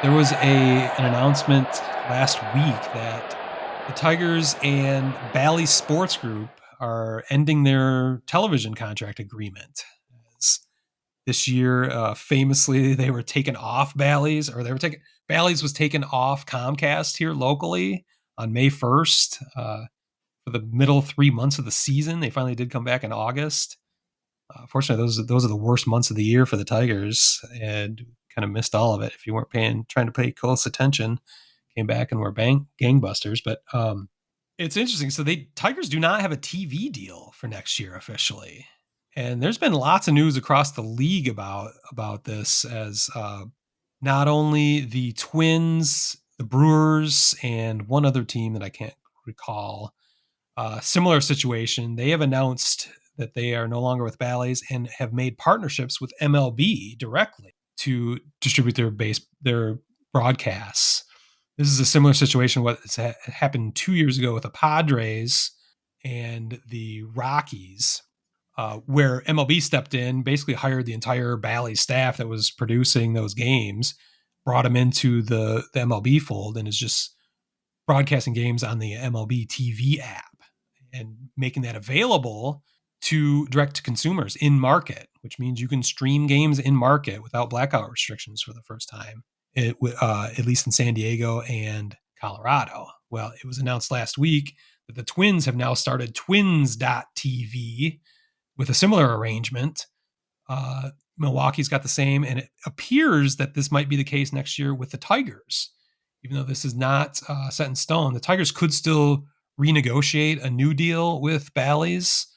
There was an announcement last week that the Tigers and Bally Sports Group are ending their television contract agreement. As this year, famously, they were taken off Bally's, or they were taken Bally's was taken off Comcast here locally on May 1st. For the middle 3 months of the season, they finally did come back in August. Fortunately, those are the worst months of the year for the Tigers, and kind of missed all of it. If you weren't trying to pay close attention, came back and were gangbusters. But it's interesting. So Tigers do not have a TV deal for next year officially, and there's been lots of news across the league about this. As not only the Twins, the Brewers, and one other team that I can't recall, similar situation. They have announced that they are no longer with Bally's and have made partnerships with MLB directly to distribute their broadcasts. This is a similar situation what happened 2 years ago with the Padres and the Rockies, where MLB stepped in, basically hired the entire Bally staff that was producing those games, brought them into the MLB fold, and is just broadcasting games on the MLB TV app and making that available to direct to consumers in market, which means you can stream games in market without blackout restrictions for the first time, at least in San Diego and Colorado. Well, it was announced last week that the Twins have now started Twins.tv with a similar arrangement. Milwaukee's got the same, and it appears that this might be the case next year with the Tigers. Even though this is not set in stone, the Tigers could still renegotiate a new deal with Bally's.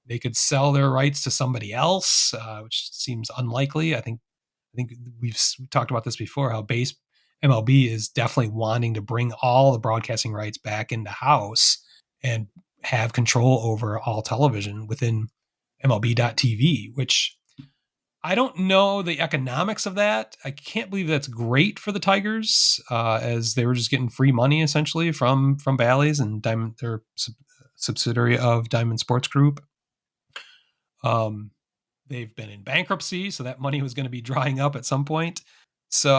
They could sell their rights to somebody else, which seems unlikely. I think we've talked about this before, how MLB is definitely wanting to bring all the broadcasting rights back into house and have control over all television within MLB.tv, which I don't know the economics of that. I can't believe that's great for the Tigers, as they were just getting free money essentially from Bally's and Diamond, their subsidiary of Diamond Sports Group. They've been in bankruptcy, so that money was going to be drying up at some point. So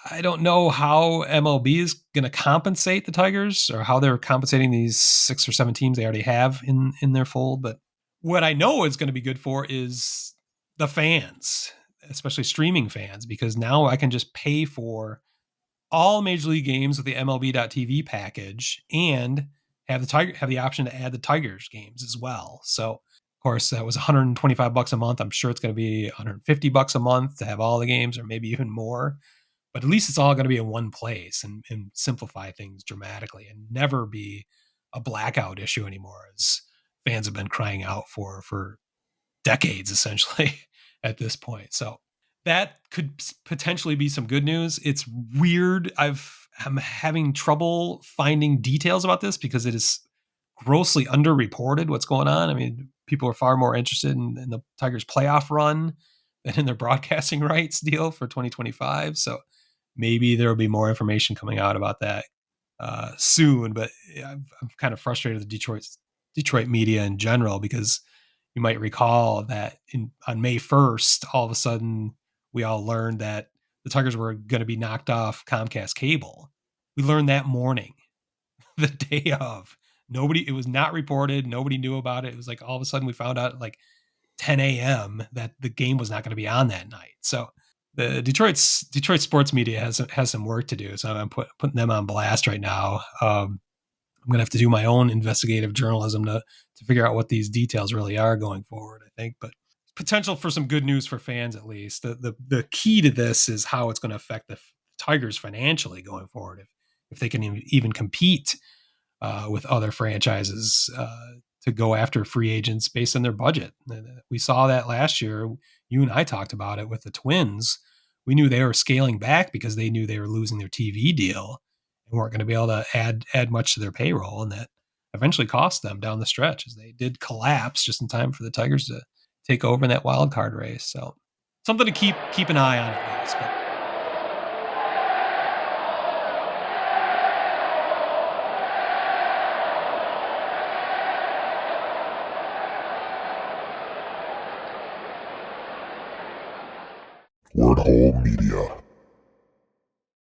I don't know how MLB is going to compensate the Tigers, or how they're compensating these 6 or 7 teams they already have in their fold. But what I know is going to be good for is the fans, especially streaming fans, because now I can just pay for all major league games with the MLB.tv package and have the option to add the Tigers games as well. So of course that was $125 a month. I'm sure it's going to be $150 a month to have all the games, or maybe even more. But at least it's all going to be in one place and simplify things dramatically, and never be a blackout issue anymore, as fans have been crying out for decades essentially at this point. So that could potentially be some good news. It's weird. I'm having trouble finding details about this because it is grossly underreported what's going on. I mean, people are far more interested in the Tigers playoff run than in their broadcasting rights deal for 2025. So maybe there will be more information coming out about that soon. But I'm kind of frustrated with the Detroit media in general, because you might recall that on May 1st, all of a sudden, we all learned that the Tigers were going to be knocked off Comcast cable. We learned that morning, the day of. It was not reported. Nobody knew about it. It was like all of a sudden we found out at like 10 a.m. that the game was not going to be on that night. So the Detroit sports media has some work to do. So I'm putting them on blast right now. I'm going to have to do my own investigative journalism to figure out what these details really are going forward, I think. But potential for some good news for fans, at least. The key to this is how it's going to affect the Tigers financially going forward, if they can even compete with other franchises to go after free agents based on their budget. We saw that last year. You and I talked about it with the Twins. We knew they were scaling back because they knew they were losing their TV deal and weren't going to be able to add much to their payroll, and that eventually cost them down the stretch, as they did collapse just in time for the Tigers to take over in that wild card race. So something to keep an eye on at least. Word Hole Media.